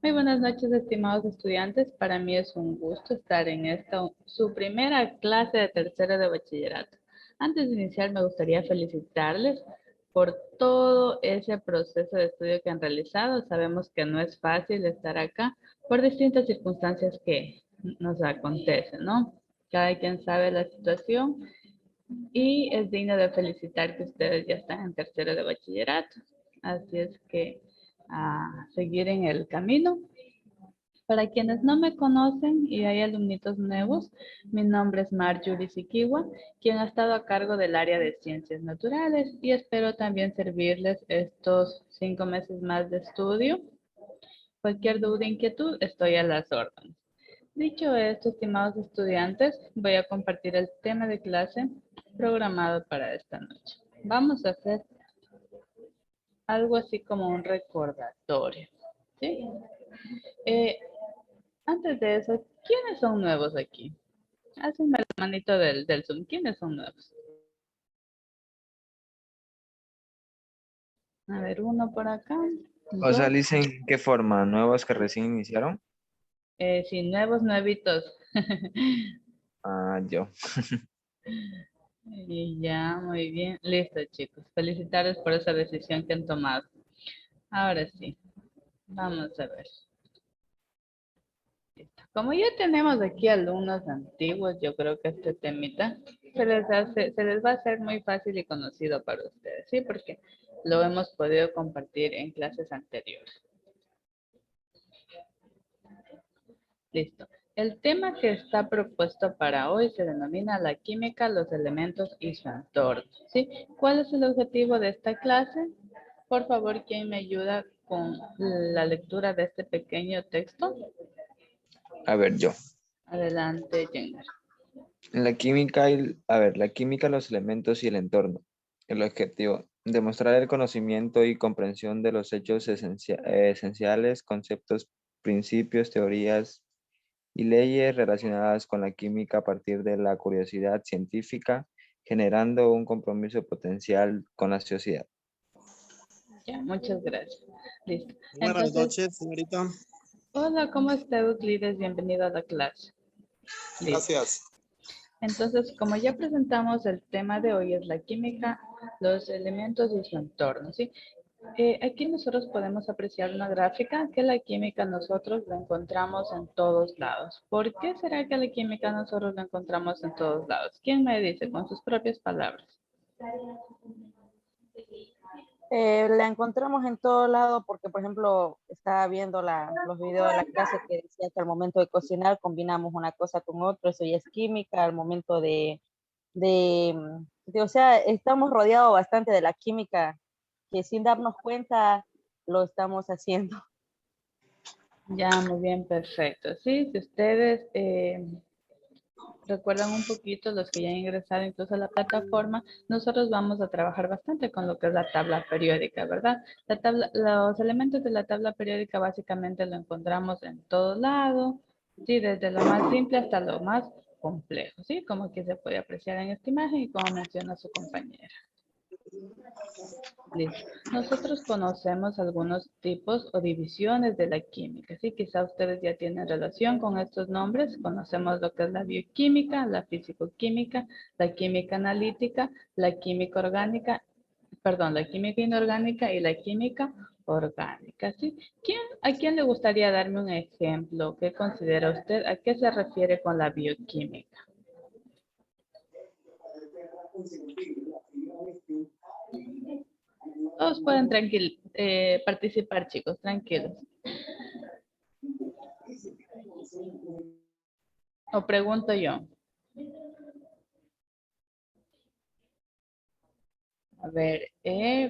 Muy buenas noches, estimados estudiantes. Para mí es un gusto estar en esta, su primera clase de tercero de bachillerato. Antes de iniciar, me gustaría felicitarles por todo ese proceso de estudio que han realizado. Sabemos que no es fácil estar acá por distintas circunstancias que nos acontecen, ¿no? Cada quien sabe la situación y es digno de felicitar que ustedes ya están en tercero de bachillerato. Así es que a seguir en el camino. Para quienes no me conocen y hay alumnitos nuevos, mi nombre es Marjorie Sikiwa, quien ha estado a cargo del área de ciencias naturales y espero también servirles estos 5 meses más de estudio. Cualquier duda, inquietud, estoy a las órdenes. Dicho esto, estimados estudiantes, voy a compartir el tema de clase programado para esta noche. Vamos a hacer algo así como un recordatorio, ¿sí? Eh, Antes de eso, ¿quiénes son nuevos aquí? Hácenme la manito del Zoom. ¿Quiénes son nuevos? A ver, uno por acá, O sea, dos. dicen qué forma, nuevos que recién iniciaron. Sí, nuevos, nuevitos. Ah, yo. Y ya, muy bien. Listo, chicos. Felicitarles por esa decisión que han tomado. Ahora sí, vamos a ver. Listo. Como ya tenemos aquí alumnos antiguos, yo creo que este temita se les va a hacer muy fácil y conocido para ustedes, ¿sí? Porque lo hemos podido compartir en clases anteriores. Listo. El tema que está propuesto para hoy se denomina la química, los elementos y su entorno, ¿sí? ¿Cuál es el objetivo de esta clase? Por favor, ¿quién me ayuda con la lectura de este pequeño texto? A ver, yo. Adelante, Jenner. En la química, la química, los elementos y el entorno. El objetivo, demostrar el conocimiento y comprensión de los hechos esenciales, conceptos, principios, teorías y leyes relacionadas con la química a partir de la curiosidad científica, generando un compromiso potencial con la sociedad. Ya, muchas gracias. Listo. Buenas Entonces, noches, señorita. hola, ¿cómo está Euclides? Bienvenido a la clase. Listo. Gracias. Entonces, como ya presentamos, el tema de hoy es la química, los elementos y su entorno, ¿sí? Aquí nosotros podemos apreciar una gráfica que la química nosotros la encontramos en todos lados. ¿Por qué será que la química nosotros la encontramos en todos lados? ¿Quién me dice con sus propias palabras? La encontramos en todo lado porque, por ejemplo, estaba viendo los videos de la clase que decía que al momento de cocinar combinamos una cosa con otra, eso ya es química, al momento o sea, estamos rodeados bastante de la química que sin darnos cuenta lo estamos haciendo. Ya, muy bien, perfecto. Sí, si ustedes recuerdan un poquito, los que ya han ingresado incluso a la plataforma, nosotros vamos a trabajar bastante con lo que es la tabla periódica, ¿verdad? Los elementos de la tabla periódica básicamente lo encontramos en todo lado, sí, desde lo más simple hasta lo más complejo, ¿sí? Como aquí se puede apreciar en esta imagen y como menciona su compañera. Listo. Nosotros conocemos algunos tipos o divisiones de la química, ¿sí? Quizá ustedes ya tienen relación con estos nombres. Conocemos lo que es la bioquímica, la fisicoquímica, la química analítica, la química orgánica, perdón, la química inorgánica y la química orgánica, ¿sí? ¿A quién le gustaría darme un ejemplo? ¿Qué considera usted? ¿A qué se refiere con la bioquímica? Todos pueden participar, chicos, tranquilos. O pregunto yo. A ver,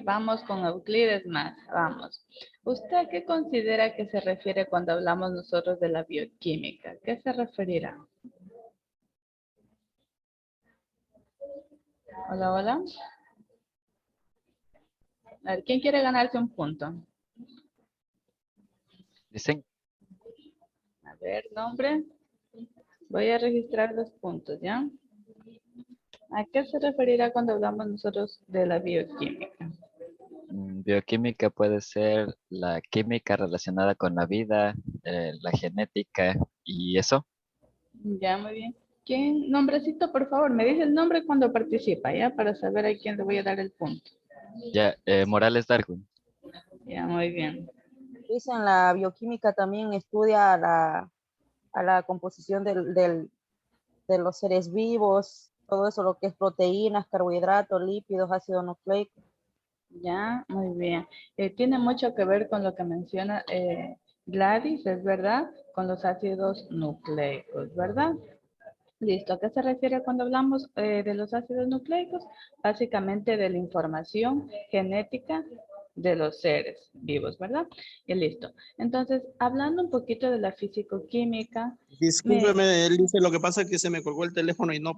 vamos con Euclides más, vamos. ¿Usted a qué considera que se refiere cuando hablamos nosotros de la bioquímica? ¿Qué se referirá? Hola, hola. A ver, ¿quién quiere ganarse un punto? Dicen, A ver, nombre. Voy a registrar los puntos, ¿ya? ¿A qué se referirá cuando hablamos nosotros de la bioquímica? Bioquímica puede ser la química relacionada con la vida, la genética y eso. Ya, muy bien. ¿Quién? Nombrecito, por favor. Me dice el nombre cuando participa, ¿ya? Para saber a quién le voy a dar el punto. Ya, Morales Darwin. Ya, muy bien. Dicen la bioquímica también estudia a la composición de los seres vivos, todo eso, lo que es proteínas, carbohidratos, lípidos, ácido nucleico. Ya, muy bien. Tiene mucho que ver con lo que menciona Gladys, es verdad, con los ácidos nucleicos, ¿verdad? Listo. ¿A qué se refiere cuando hablamos de los ácidos nucleicos? Básicamente de la información genética de los seres vivos, ¿verdad? Y listo. Entonces, hablando un poquito de la físico-química, Discúlpeme, Elise, lo que pasa es que se me colgó el teléfono y no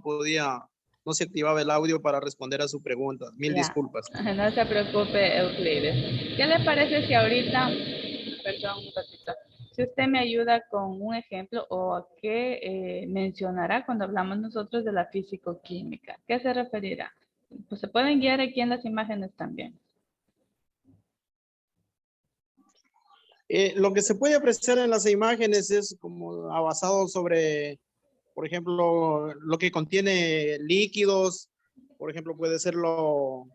se activaba el audio para responder a su pregunta. Mil ya, disculpas. no se preocupe, Euclides. ¿Qué le parece si ahorita, perdón, un ratito, si usted me ayuda con un ejemplo o a qué mencionará cuando hablamos nosotros de la físico-química? ¿Qué se referirá? Pues se pueden guiar aquí en las imágenes también. Lo que se puede apreciar en las imágenes es como basado sobre, por ejemplo, lo que contiene líquidos, por ejemplo, puede ser lo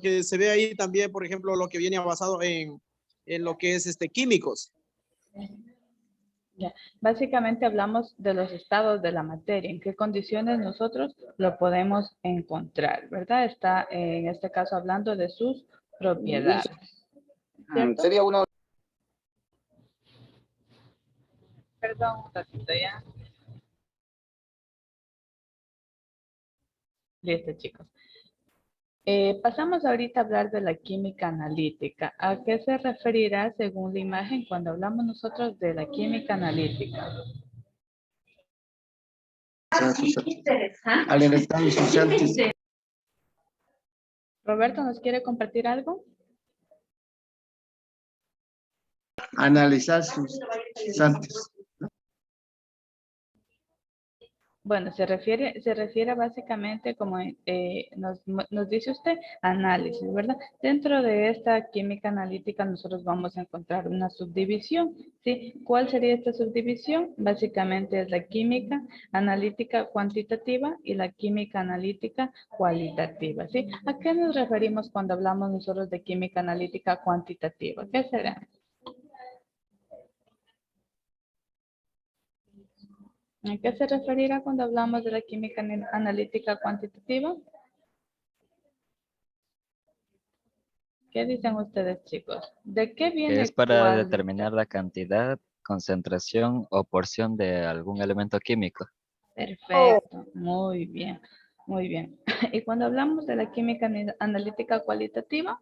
que se ve ahí también, por ejemplo, lo que viene basado en lo que es químicos. Ya. Básicamente hablamos de los estados de la materia, en qué condiciones nosotros lo podemos encontrar, ¿verdad? Está en este caso hablando de sus propiedades. ¿Cierto? Sería uno. Perdón, un ratito ya. Listo, chicos. Pasamos ahorita a hablar de la química analítica. ¿A qué se referirá según la imagen cuando hablamos nosotros de la química analítica? Al estado social. Roberto, ¿nos quiere compartir algo? Analizar sustancias. Bueno, se refiere básicamente, como nos dice usted, análisis, ¿verdad? Dentro de esta química analítica nosotros vamos a encontrar una subdivisión, ¿sí? ¿Cuál sería esta subdivisión? Básicamente es la química analítica cuantitativa y la química analítica cualitativa, ¿sí? ¿A qué nos referimos cuando hablamos nosotros de química analítica cuantitativa? ¿Qué será? ¿A qué se referirá cuando hablamos de la química analítica cuantitativa? ¿Qué dicen ustedes, chicos? ¿De qué Es viene para cualitativa? determinar la cantidad, concentración o porción de algún elemento químico. Perfecto, muy bien, muy bien. Y cuando hablamos de la química analítica cualitativa,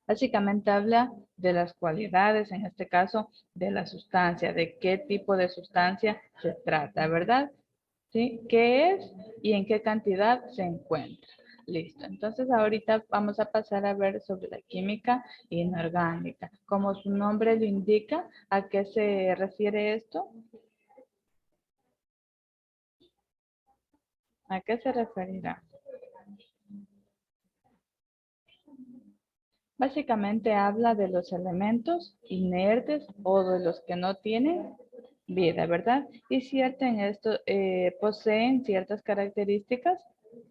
básicamente habla de las cualidades, en este caso, de la sustancia, de qué tipo de sustancia se trata, ¿verdad? ¿Sí? ¿Qué es y en qué cantidad se encuentra? Listo. Entonces, ahorita vamos a pasar a ver sobre la química inorgánica. Como su nombre lo indica, ¿a qué se refiere esto? ¿A qué se referirá? Básicamente habla de los elementos inertes o de los que no tienen vida, ¿verdad? Y cierto en esto poseen ciertas características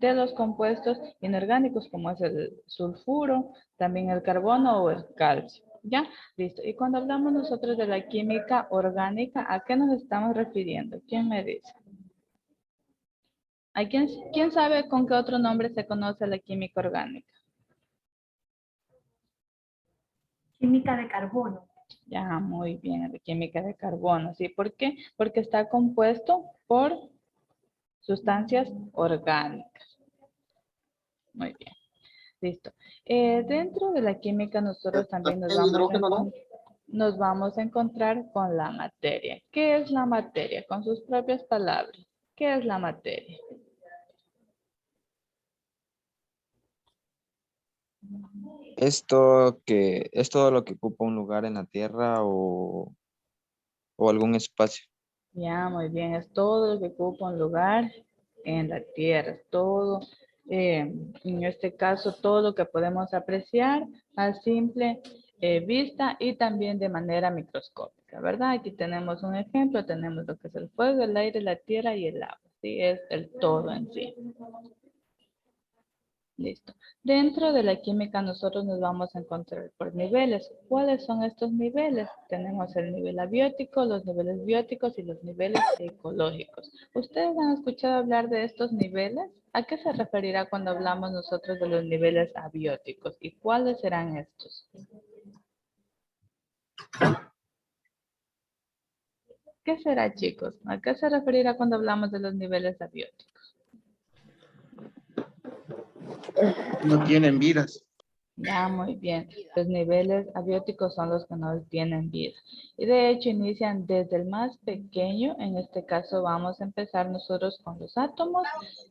de los compuestos inorgánicos como es el sulfuro, también el carbono o el calcio. ¿Ya? Listo. Y cuando hablamos nosotros de la química orgánica, ¿a qué nos estamos refiriendo? ¿Quién me dice? ¿A quién sabe con qué otro nombre se conoce la química orgánica? Química de carbono. Ya, muy bien, la química de carbono, ¿sí? ¿Por qué? Porque está compuesto por sustancias orgánicas. Muy bien, listo. Dentro de la química nosotros también El hidrógeno, ¿no? nos vamos a encontrar con la materia. ¿Qué es la materia? Con sus propias palabras. ¿Qué es la materia? Esto que es todo lo que ocupa un lugar en la Tierra o algún espacio. Ya, muy bien, es todo lo que ocupa un lugar en la Tierra. Todo, en este caso, todo lo que podemos apreciar a simple vista y también de manera microscópica, ¿verdad? Aquí tenemos un ejemplo, tenemos lo que es el fuego, el aire, la tierra y el agua, ¿sí? Es el todo en sí. Listo. Dentro de la química nosotros nos vamos a encontrar por niveles. ¿Cuáles son estos niveles? Tenemos el nivel abiótico, los niveles bióticos y los niveles ecológicos. ¿Ustedes han escuchado hablar de estos niveles? ¿A qué se referirá cuando hablamos nosotros de los niveles abióticos? ¿Y cuáles serán estos? ¿Qué será, chicos? ¿A qué se referirá cuando hablamos de los niveles abióticos? No tienen vidas. Ya, muy bien. Los niveles abióticos son los que no tienen vida. Y de hecho inician desde el más pequeño. En este caso vamos a empezar nosotros con los átomos.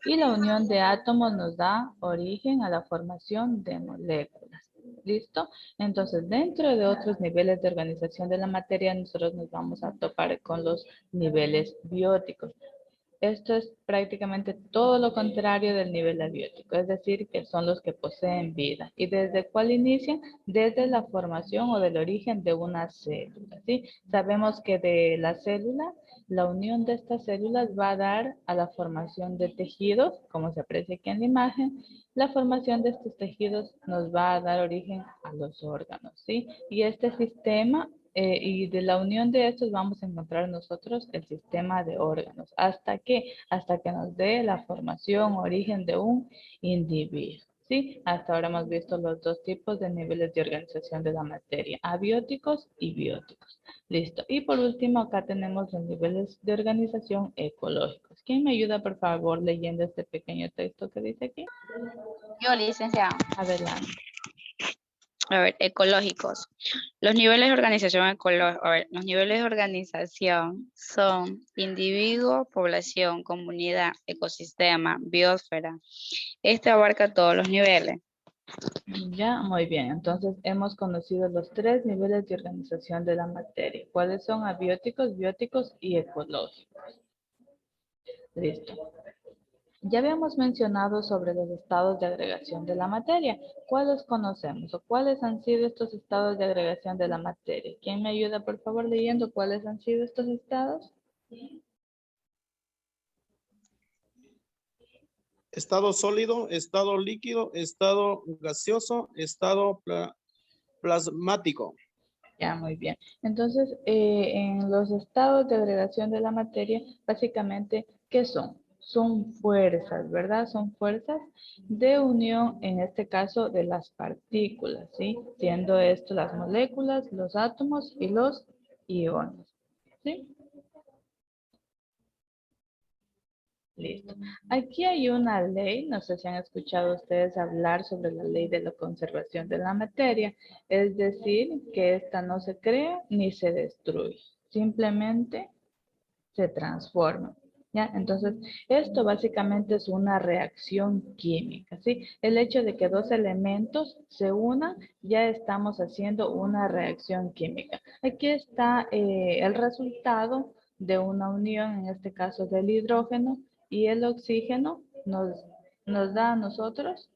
Y la unión de átomos nos da origen a la formación de moléculas. ¿Listo? Entonces, dentro de otros niveles de organización de la materia, nosotros nos vamos a topar con los niveles bióticos. Esto es prácticamente todo lo contrario del nivel abiótico, es decir, que son los que poseen vida. ¿Y desde cuál inician? Desde la formación o del origen de una célula, ¿sí? Sabemos que de la célula, la unión de estas células va a dar a la formación de tejidos, como se aprecia aquí en la imagen. La formación de estos tejidos nos va a dar origen a los órganos, ¿sí? Y este sistema y de la unión de estos vamos a encontrar nosotros el sistema de órganos. ¿Hasta qué? Hasta que nos dé la formación, origen de un individuo. ¿Sí? Hasta ahora hemos visto los dos tipos de niveles de organización de la materia, abióticos y bióticos. Listo. Y por último, acá tenemos los niveles de organización ecológicos. ¿Quién me ayuda, por favor, leyendo este pequeño texto que dice aquí? Yo, licenciado. Adelante. A ver, ecológicos. Los niveles de organización los niveles de organización son individuo, población, comunidad, ecosistema, biosfera. Este abarca todos los niveles. Ya, muy bien. Entonces, hemos conocido los tres niveles de organización de la materia. ¿Cuáles son? Abióticos, bióticos y ecológicos. Listo. Ya habíamos mencionado sobre los estados de agregación de la materia. ¿Cuáles conocemos o cuáles han sido estos estados de agregación de la materia? ¿Quién me ayuda, por favor, leyendo cuáles han sido estos estados? Estado sólido, estado líquido, estado gaseoso, estado plasmático. Ya, muy bien. Entonces, en los estados de agregación de la materia, básicamente, ¿qué son? Son fuerzas, ¿verdad? Son fuerzas de unión, en este caso, de las partículas, ¿sí? Siendo esto las moléculas, los átomos y los iones, ¿sí? Listo. Aquí hay una ley, no sé si han escuchado ustedes hablar sobre la ley de la conservación de la materia, es decir, que esta no se crea ni se destruye, simplemente se transforma. ¿Ya? Entonces, esto básicamente es una reacción química, ¿sí? El hecho de que dos elementos se unan, ya estamos haciendo una reacción química. Aquí está el resultado de una unión, en este caso del hidrógeno y el oxígeno, nos da a nosotros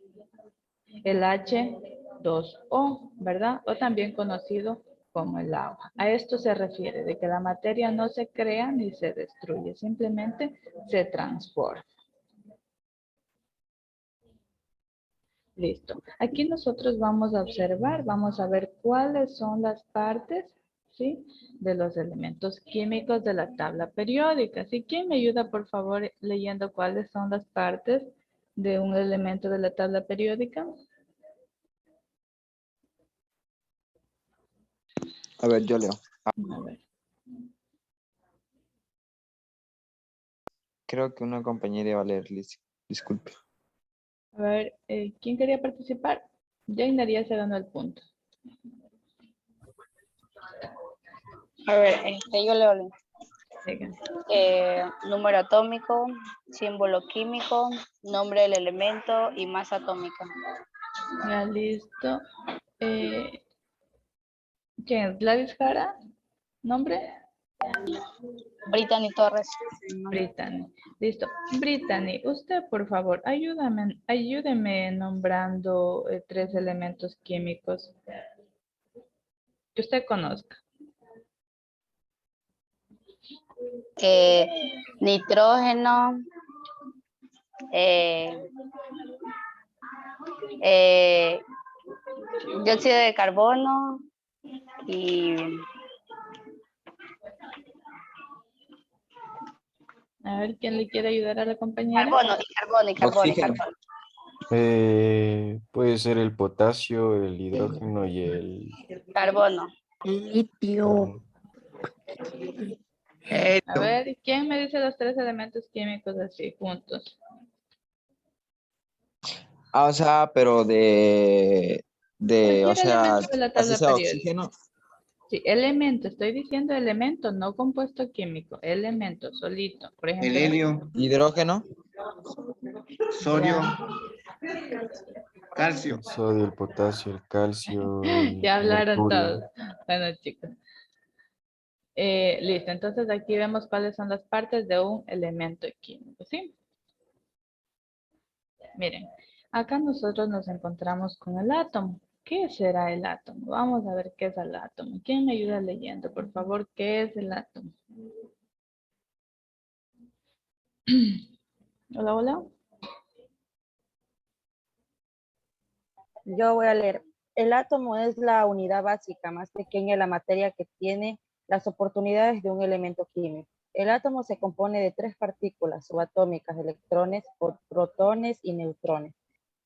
el H2O, ¿verdad? O también conocido como el agua. A esto se refiere, de que la materia no se crea ni se destruye, simplemente se transforma. Listo. Aquí nosotros vamos a observar, vamos a ver cuáles son las partes, ¿sí? De los elementos químicos de la tabla periódica. ¿Sí? ¿Quién me ayuda, por favor, leyendo cuáles son las partes de un elemento de la tabla periódica? A ver, yo leo. A ver. Creo que una compañera iba a leer, Liz. Disculpe. A ver, ¿quién quería participar? Ya Inaría se ganó el punto. A ver, yo leo. Sigan. Número atómico, símbolo químico, nombre del elemento y masa atómica. Ya listo. ¿Quién es? ¿Gladys Jara? ¿Nombre? Brittany Torres. Brittany. Listo. Brittany, usted por favor, ayúdeme nombrando 3 elementos químicos que usted conozca. Nitrógeno, dióxido de carbono y A ver, ¿quién le quiere ayudar a la compañera? carbono. Oxígeno. Puede ser el potasio, el hidrógeno y el Carbono. carbono. A ver, ¿quién me dice los 3 elementos químicos así juntos? O sea, pero o Cualquier sea, elemento de la así tabla sea periódica. oxígeno. Sí, elemento, estoy diciendo elemento, no compuesto químico, elemento, solito. Por El ejemplo, helio, Hidrógeno. sodio, ya, calcio. El sodio, el potasio, el calcio, el ya hablaron mercurio. todos. Bueno, chicos. Listo, entonces aquí vemos cuáles son las partes de un elemento químico, ¿sí? Miren, acá nosotros nos encontramos con el átomo. ¿Qué será el átomo? Vamos a ver qué es el átomo. ¿Quién me ayuda leyendo, por favor? ¿Qué es el átomo? Hola, hola. Yo voy a leer. El átomo es la unidad básica más pequeña de la materia que tiene las oportunidades de un elemento químico. El átomo se compone de 3 partículas subatómicas, electrones, protones y neutrones.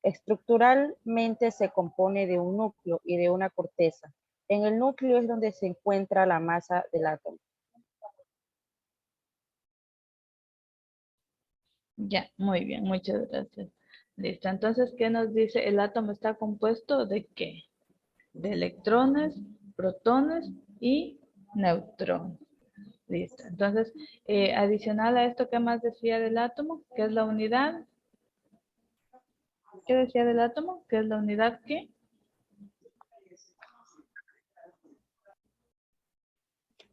Estructuralmente se compone de un núcleo y de una corteza. En el núcleo es donde se encuentra la masa del átomo. Ya, muy bien, muchas gracias. Listo, entonces, ¿qué nos dice? El átomo está compuesto ¿de qué? De electrones, protones y neutrones. Listo, entonces, adicional a esto, ¿qué más decía del átomo? ¿Qué es la unidad? ¿Qué decía del átomo? ¿Qué es la unidad qué?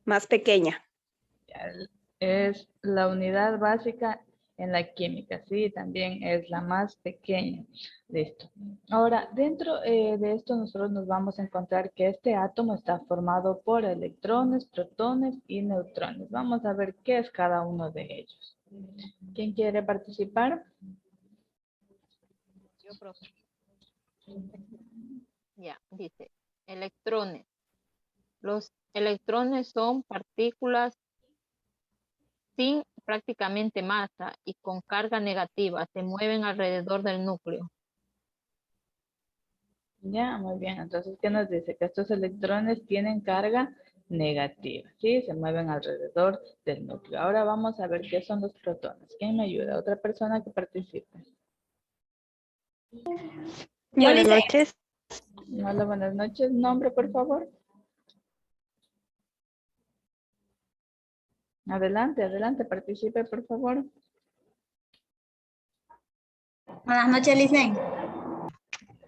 Más pequeña. Es la unidad básica en la química, sí, también es la más pequeña. Listo. Ahora, dentro de esto nosotros nos vamos a encontrar que este átomo está formado por electrones, protones y neutrones. Vamos a ver qué es cada uno de ellos. ¿Quién quiere participar? Yo, profe. Ya, dice, electrones. Los electrones son partículas sin prácticamente masa y con carga negativa. Se mueven alrededor del núcleo. Ya, muy bien. Entonces, ¿qué nos dice? Que estos electrones tienen carga negativa, ¿sí? Se mueven alrededor del núcleo. Ahora vamos a ver qué son los protones. ¿Quién me ayuda? Otra persona que participe. Buenas noches. Hola, buenas noches. Nombre, por favor. Adelante, adelante, participe, por favor. Buenas noches, Licen.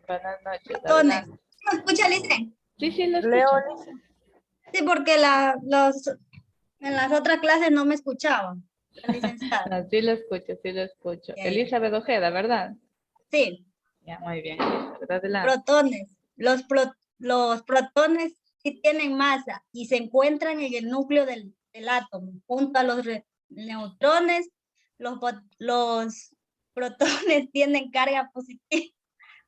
Buenas noches. Protones. Adelante. ¿Me escucha, Licen? Sí, sí, lo Leo, escucho. Sí, porque en las otras clases no me escuchaban. La licenciada. No, sí lo escucho, sí lo escucho. Ya, ya. Elizabeth Ojeda, ¿verdad? Sí, Ya, muy bien. Elizabeth, adelante. protones. Los protones sí tienen masa y se encuentran en el núcleo del átomo, junto a los neutrones. Los protones tienen carga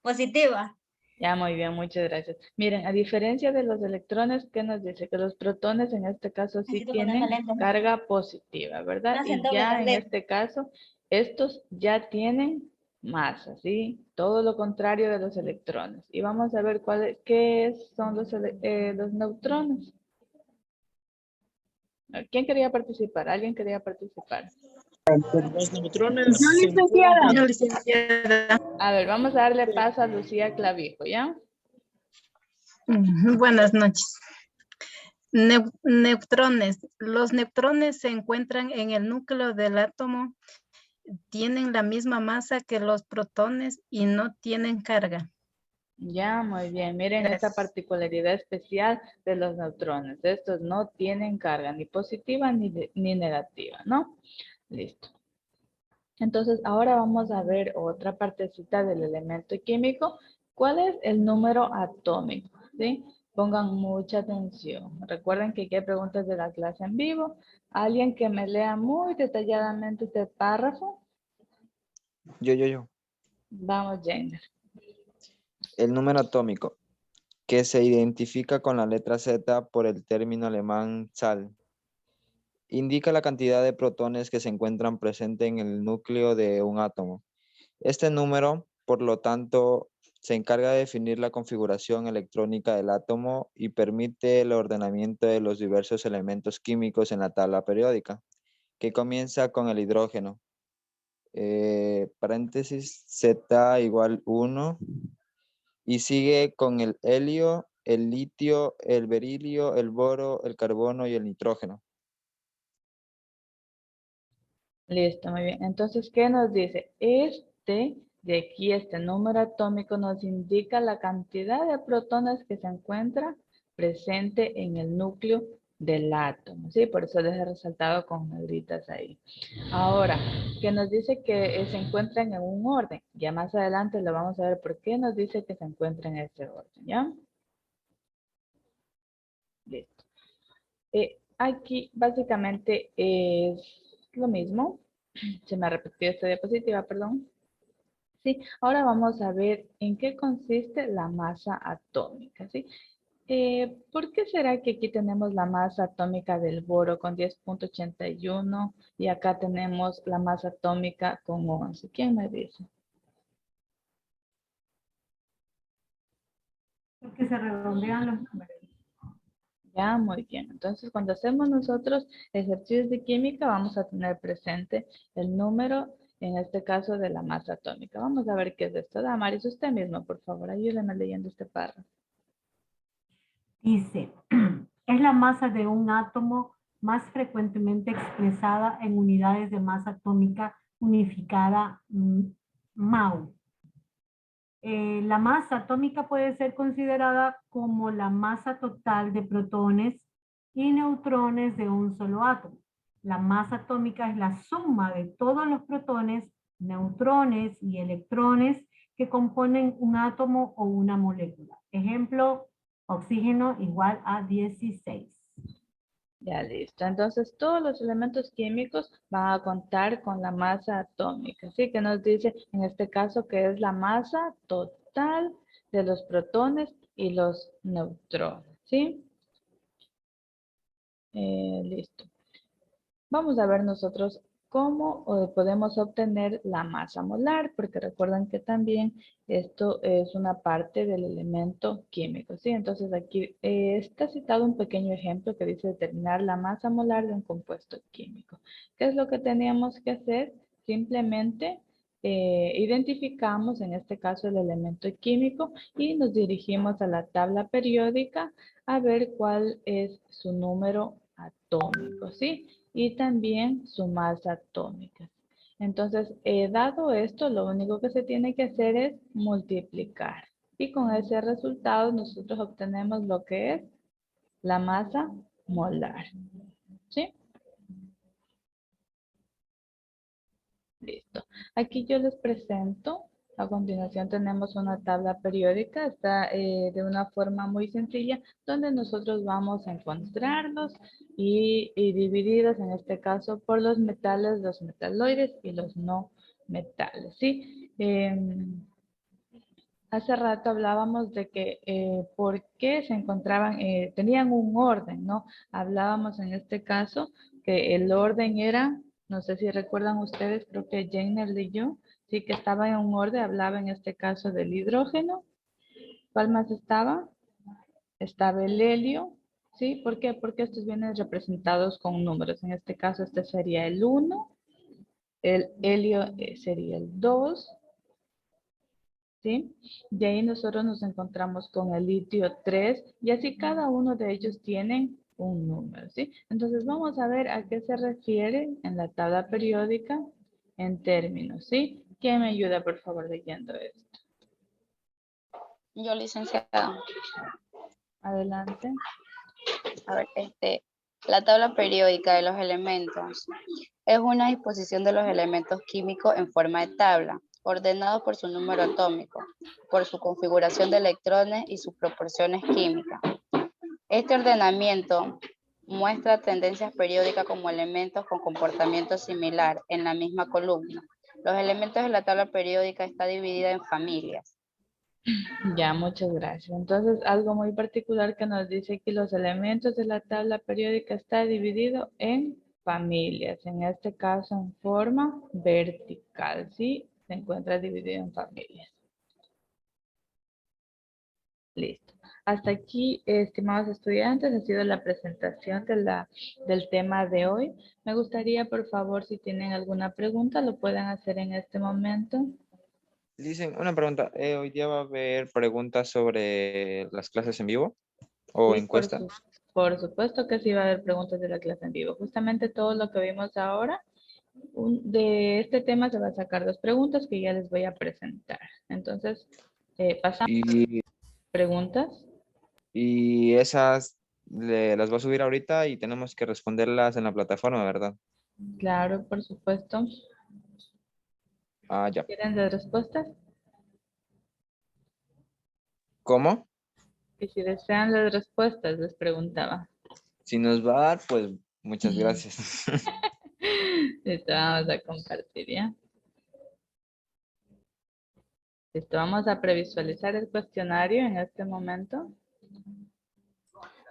positiva. Ya, muy bien, muchas gracias. Miren, a diferencia de los electrones, ¿qué nos dice? Que los protones en este caso sí Necesito tienen ponerme lente, ¿no? carga positiva, ¿verdad? Una Y centavo ya de en lente. este caso, estos ya tienen masa, ¿sí? Todo lo contrario de los electrones. Y vamos a ver qué son los neutrones. ¿Quién quería participar? ¿Alguien quería participar? Los neutrones Yo, se encuentran. licenciada. A ver, vamos a darle paso a Lucía Clavijo, ¿ya? Buenas noches. Neutrones. Los neutrones se encuentran en el núcleo del átomo, tienen la misma masa que los protones y no tienen carga. Ya, muy bien. Miren esta particularidad especial de los neutrones. Estos no tienen carga ni positiva ni negativa, ¿no? Listo. Entonces, ahora vamos a ver otra partecita del elemento químico. ¿Cuál es el número atómico? ¿Sí? Pongan mucha atención. Recuerden que aquí hay preguntas de la clase en vivo. ¿Alguien que me lea muy detalladamente este párrafo? Yo. Vamos, Jenner. El número atómico, que se identifica con la letra Z por el término alemán Zahl, indica la cantidad de protones que se encuentran presentes en el núcleo de un átomo. Este número, por lo tanto, se encarga de definir la configuración electrónica del átomo y permite el ordenamiento de los diversos elementos químicos en la tabla periódica, que comienza con el hidrógeno. Paréntesis Z igual 1 y sigue con el helio, el litio, el berilio, el boro, el carbono y el nitrógeno. Listo, muy bien. Entonces, ¿qué nos dice? De aquí, este número atómico nos indica la cantidad de protones que se encuentra presente en el núcleo del átomo, ¿sí? Por eso les he resaltado con negritas ahí. Ahora, que nos dice que se encuentran en un orden. Ya más adelante lo vamos a ver por qué nos dice que se encuentra en ese orden, ¿ya? Listo. Aquí básicamente es lo mismo. Se me ha repetido esta diapositiva, perdón. Sí, ahora vamos a ver en qué consiste la masa atómica, ¿sí? ¿Por qué será que aquí tenemos la masa atómica del boro con 10.81 y acá tenemos la masa atómica con 11? ¿Quién me dice? Porque se redondean los números. Ya, muy bien. Entonces, cuando hacemos nosotros ejercicios de química, vamos a tener presente el número, en este caso, de la masa atómica. Vamos a ver qué es esto. Damaris, usted mismo, por favor, ayúdeme leyendo este párrafo. Dice, es la masa de un átomo más frecuentemente expresada en unidades de masa atómica unificada MAU. La masa atómica puede ser considerada como la masa total de protones y neutrones de un solo átomo. La masa atómica es la suma de todos los protones, neutrones y electrones que componen un átomo o una molécula. Ejemplo, oxígeno igual a 16. Ya listo. Entonces, todos los elementos químicos van a contar con la masa atómica. Así que nos dice, en este caso, que es la masa total de los protones y los neutrones. ¿Sí? Listo. Vamos a ver nosotros cómo podemos obtener la masa molar, porque recuerden que también esto es una parte del elemento químico, ¿sí? Entonces aquí está citado un pequeño ejemplo que dice determinar la masa molar de un compuesto químico. ¿Qué es lo que teníamos que hacer? Simplemente identificamos en este caso el elemento químico y nos dirigimos a la tabla periódica a ver cuál es su número atómico, ¿sí? Y también su masa atómica. Entonces, dado esto, lo único que se tiene que hacer es multiplicar. Y con ese resultado nosotros obtenemos lo que es la masa molar. ¿Sí? Listo. Aquí yo les presento. A continuación tenemos una tabla periódica. Está de una forma muy sencilla donde nosotros vamos a encontrarlos y divididos en este caso por los metales, los metaloides y los no metales. ¿Sí? Hace rato hablábamos de que por qué se encontraban, tenían un orden, ¿no? Hablábamos en este caso que el orden era, no sé si recuerdan ustedes, creo que Jenner leyó, sí que estaba en un orden, hablaba en este caso del hidrógeno. ¿Cuál más estaba? Estaba el helio, ¿sí? ¿Por qué? Porque estos vienen representados con números. En este caso este sería el 1, el helio sería el 2, ¿sí? De ahí nosotros nos encontramos con el litio 3 y así cada uno de ellos tienen un número, ¿sí? Entonces vamos a ver a qué se refiere en la tabla periódica en términos, ¿sí? ¿Quién me ayuda por favor leyendo esto? Yo, licenciada. Adelante. A ver, la tabla periódica de los elementos es una disposición de los elementos químicos en forma de tabla, ordenados por su número atómico, por su configuración de electrones y sus proporciones químicas. Este ordenamiento muestra tendencias periódicas como elementos con comportamiento similar en la misma columna. Los elementos de la tabla periódica está dividida en familias. Ya, muchas gracias. Entonces, algo muy particular que nos dice que los elementos de la tabla periódica está dividido en familias. En este caso, en forma vertical, ¿sí? Se encuentra dividido en familias. Listo. Hasta aquí, estimados estudiantes, ha sido la presentación del tema de hoy. Me gustaría, por favor, si tienen alguna pregunta, lo pueden hacer en este momento. Dicen, una pregunta. ¿Hoy día va a haber preguntas sobre las clases en vivo o Sí, encuesta? por supuesto que sí va a haber preguntas de la clase en vivo. Justamente todo lo que vimos ahora, de este tema se va a sacar 2 preguntas que ya les voy a presentar. Entonces, pasamos a preguntas. Y esas las va a subir ahorita y tenemos que responderlas en la plataforma, ¿verdad? Claro, por supuesto. Ah, ya. ¿Quieren las respuestas? ¿Cómo? Que si desean las respuestas, les preguntaba. Si nos va a dar, pues muchas gracias. Listo, vamos a compartir, ¿ya? Listo, vamos a previsualizar el cuestionario en este momento.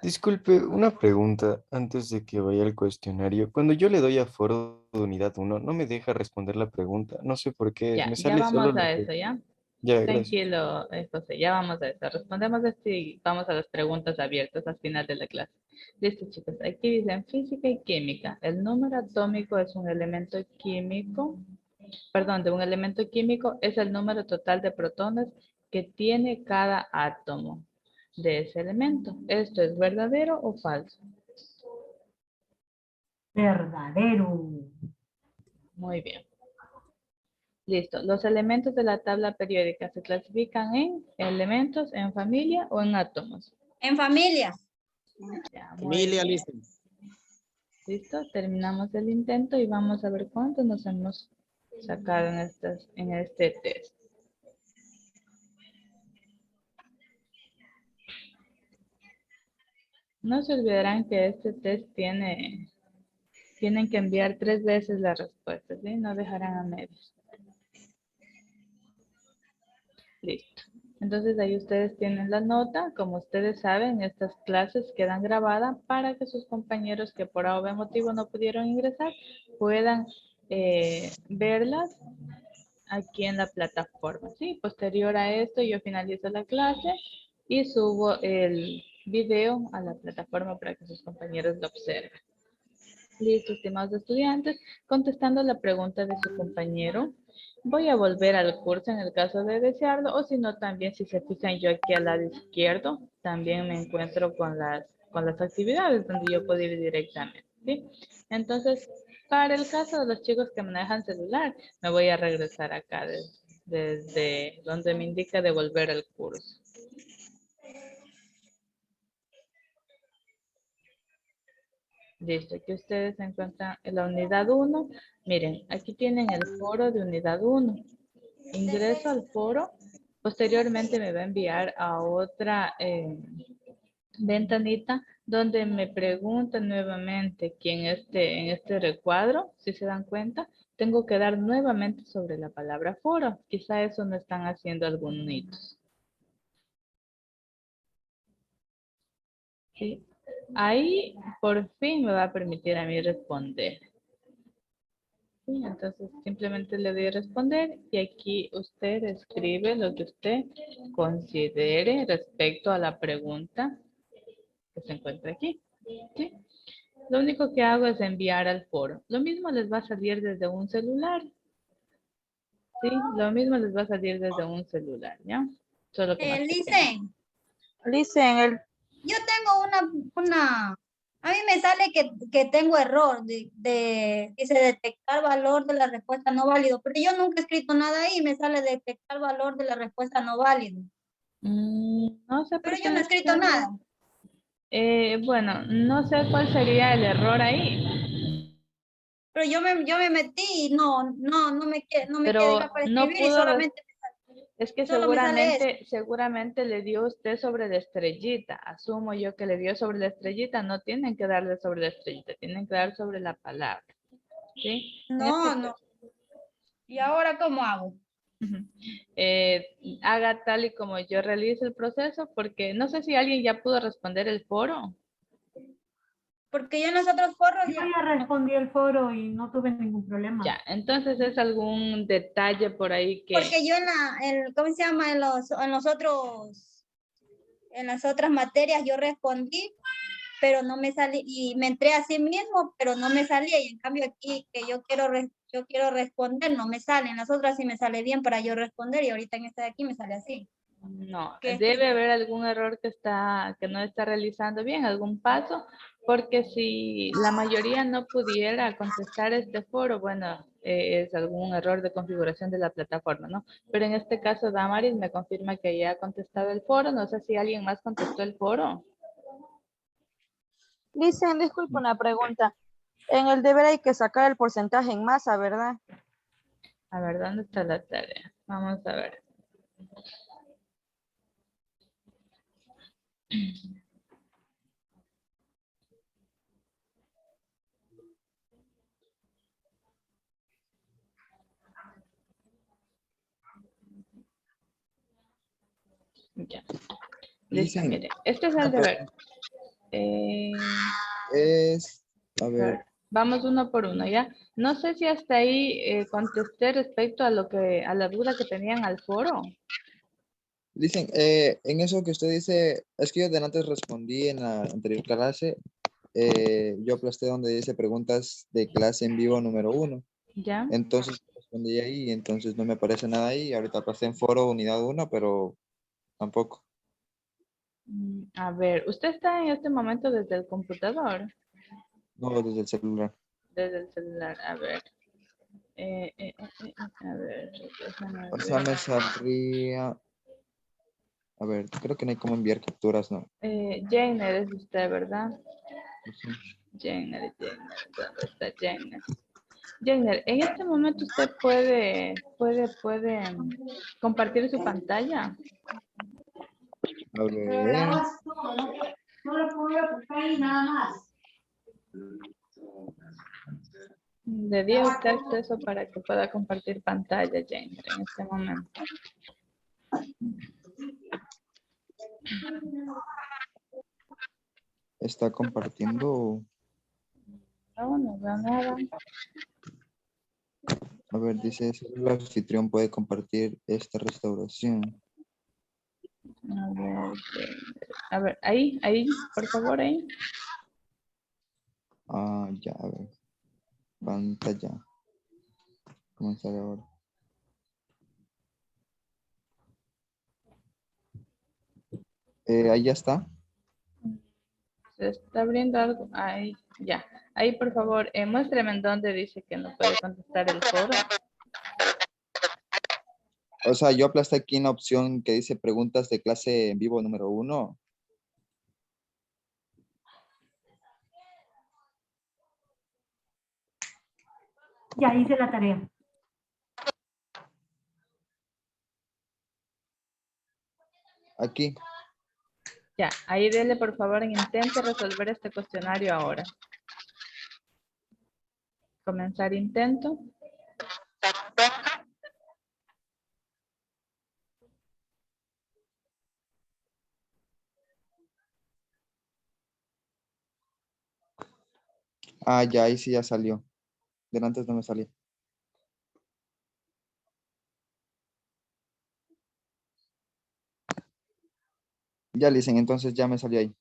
Disculpe, una pregunta antes de que vaya al cuestionario. Cuando yo le doy a foro de unidad 1, no me deja responder la pregunta. No sé por qué. Ya, Me ya sale solo vamos lo a que... eso, ¿ya? Ya, gracias. Tranquilo, José, ya vamos a eso. Respondemos esto y vamos a las preguntas abiertas al final de la clase. Listo, chicos. Aquí dicen física y química. El número atómico es un elemento químico. Perdón, de un elemento químico es el número total de protones que tiene cada átomo de ese elemento. ¿Esto es verdadero o falso? Verdadero. Muy bien. Listo. Los elementos de la tabla periódica se clasifican en elementos, en familia o en átomos. En familia. Ya, muy Familia, bien. listo. Listo. Terminamos el intento y vamos a ver cuántos nos hemos sacado en este test. No se olvidarán que este test tienen que enviar 3 veces la respuesta, ¿sí? No dejarán a medios. Listo. Entonces ahí ustedes tienen la nota. Como ustedes saben, estas clases quedan grabadas para que sus compañeros que por algún motivo no pudieron ingresar puedan verlas aquí en la plataforma. ¿Sí? Posterior a esto yo finalizo la clase y subo el video a la plataforma para que sus compañeros lo observen. Listo, estimados estudiantes, contestando la pregunta de su compañero, voy a volver al curso en el caso de desearlo, o si no, también si se fijan yo aquí al lado izquierdo, también me encuentro con las actividades donde yo puedo ir directamente, ¿sí? Entonces, para el caso de los chicos que manejan celular, me voy a regresar acá desde donde me indica de volver al curso. Listo, aquí ustedes se encuentran en la unidad 1. Miren, aquí tienen el foro de unidad 1. Ingreso al foro. Posteriormente me va a enviar a otra ventanita donde me pregunta nuevamente que en este recuadro, si se dan cuenta, tengo que dar nuevamente sobre la palabra foro. Quizá eso no están haciendo algunos. ¿Sí? Ahí por fin me va a permitir a mí responder. Sí, entonces simplemente le doy a responder y aquí usted escribe lo que usted considere respecto a la pregunta que se encuentra aquí. ¿Sí? Lo único que hago es enviar al foro. Lo mismo les va a salir desde un celular. Sí, lo mismo les va a salir desde un celular, ¿ya? Solo que más pequeño. Listen, Yo tengo a mí me sale que tengo error dice detectar valor de la respuesta no válido, pero yo nunca he escrito nada ahí, me sale detectar valor de la respuesta no válido. No sé Pero por yo no he qué escrito nada. bueno, no sé cuál sería el error ahí, Pero yo me metí y no me queda pero hilo para no escribir y pudo, es que solo me sale eso. seguramente le dio usted sobre la estrellita. Asumo yo que le dio sobre la estrellita. No tienen que darle sobre la estrellita, tienen que dar sobre la palabra. ¿Sí? No. ¿Y ahora cómo hago? Ujú. Haga tal y como yo realice el proceso, porque no sé si alguien ya pudo responder el foro. Porque yo en los otros foros Yo ya respondí el foro y no tuve ningún problema. Ya, entonces es algún detalle por ahí que... porque yo ¿cómo se llama? En las otras materias yo respondí, pero no me salí, y me entré a sí mismo, pero no me salía, y en cambio aquí que yo quiero responder, no me sale, en las otras sí me sale bien para yo responder, y ahorita en esta de aquí me sale así. No, ¿Qué debe haber algún error que no está realizando bien, algún paso, porque si la mayoría no pudiera contestar este foro, bueno, es algún error de configuración de la plataforma, ¿no? Pero en este caso, Damaris me confirma que ya ha contestado el foro, no sé si alguien más contestó el foro. Dicen, disculpe una pregunta. En el deber hay que sacar el porcentaje en masa, ¿verdad? A ver, ¿dónde está la tarea? Vamos a ver. Ya. Listo, Dicen, mire. Este es el deber. a ver, Vamos uno por uno, ¿ya? No sé si hasta ahí contesté respecto a la duda que tenían al foro. dicen, en eso que usted dice, es que yo de antes respondí en la anterior clase, yo aplasté donde dice preguntas de clase en vivo número 1. ¿Ya? Entonces respondí ahí, entonces no me aparece nada ahí. Ahorita aplasté en foro unidad 1, pero tampoco. A ver, ¿usted está en este momento desde el computador? No, desde el celular. Desde el celular, a ver. A ver, déjame O sea, ver. me saldría, a ver, creo que no hay cómo enviar capturas, ¿no? Jainer es usted, ¿verdad? Sí. Jainer, ¿dónde está Jainer? Jainer, en este momento usted puede compartir su pantalla. A ver, No lo puedo buscar ahí nada más. Le di a usted acceso para que pueda compartir pantalla, Jainer, en este momento. está compartiendo. No veo nada. A ver, dice, solo el anfitrión puede compartir esta restauración. A ver, ahí, por favor, ahí. Ah, ya, a ver. Pantalla. Comenzar ahora. Ahí ya está. Se está abriendo algo. Ahí, ya. Ahí, por favor, muéstrame en dónde dice que no puede contestar el foro. O sea, yo aplasté aquí en la opción que dice preguntas de clase en vivo número 1. Ya hice la tarea. Aquí. Ya, ahí dele, por favor, intente resolver este cuestionario ahora. Comenzar intento. Ah, ya, ahí sí ya salió. De antes no me salía. Ya, dicen, entonces ya me salió ahí.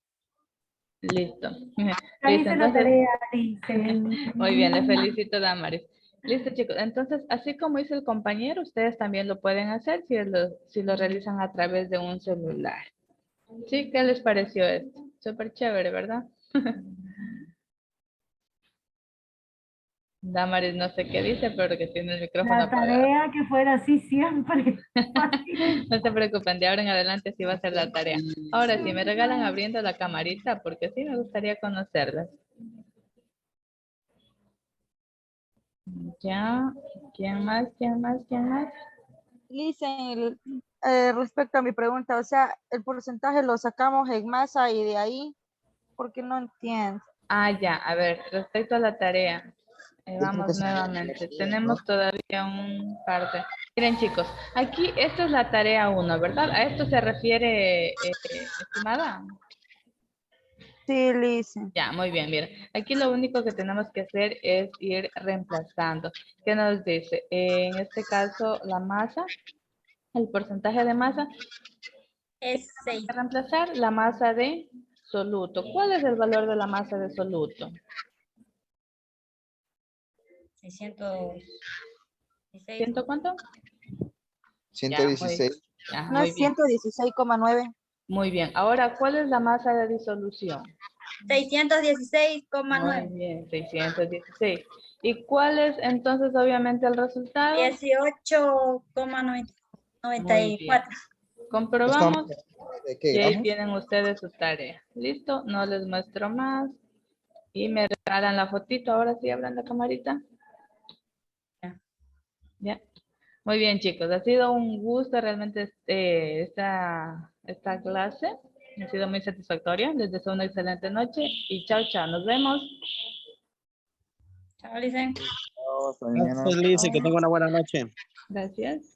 Listo. Ya Listo, hice la entonces. tarea, dicen. Muy bien, le felicito, Damaris. Listo, chicos. Entonces, así como hizo el compañero, ustedes también lo pueden hacer si lo realizan a través de un celular. ¿Sí? ¿Qué les pareció esto? Súper chévere, ¿verdad? Damaris no sé qué dice, pero que tiene el micrófono La apagado. tarea que fuera así siempre. No se preocupen, de ahora en adelante sí va a ser la tarea. Ahora, si me regalan abriendo la camarita, porque sí me gustaría conocerlas. Ya, ¿quién más? ¿Quién más? ¿Quién más? Listen, respecto a mi pregunta, o sea, el porcentaje lo sacamos en masa y de ahí, porque no entiendo. Ah, ya, a ver, respecto a la tarea. creo Vamos que sí. nuevamente. Tenemos todavía un par de... Miren, chicos, aquí esta es la tarea 1, ¿verdad? ¿A esto se refiere, estimada? Sí, listen. Ya, muy bien, miren. Aquí lo único que tenemos que hacer es ir reemplazando. ¿Qué nos dice? En este caso, la masa, el porcentaje de masa, Es 6. hay que reemplazar la masa de soluto. ¿Cuál es el valor de la masa de soluto? 616. ¿Ciento cuánto? 116. Ya, No muy es bien. 116,9. Muy bien. Ahora, ¿cuál es la masa de disolución? 616,9. Muy bien, 616. ¿Y cuál es entonces obviamente el resultado? 18,94. Comprobamos ¿De qué y ahí gramos? tienen ustedes su tarea. ¿Listo? No les muestro más. Y me regalan la fotito. Ahora sí abran la camarita. Ya. Muy bien, chicos. Ha sido un gusto realmente esta clase. Ha sido muy satisfactoria. Les deseo una excelente noche y chao, chao. Nos vemos. Chao, Licen. Hasta mañana. Gracias, Lice, que tenga una buena noche. Gracias.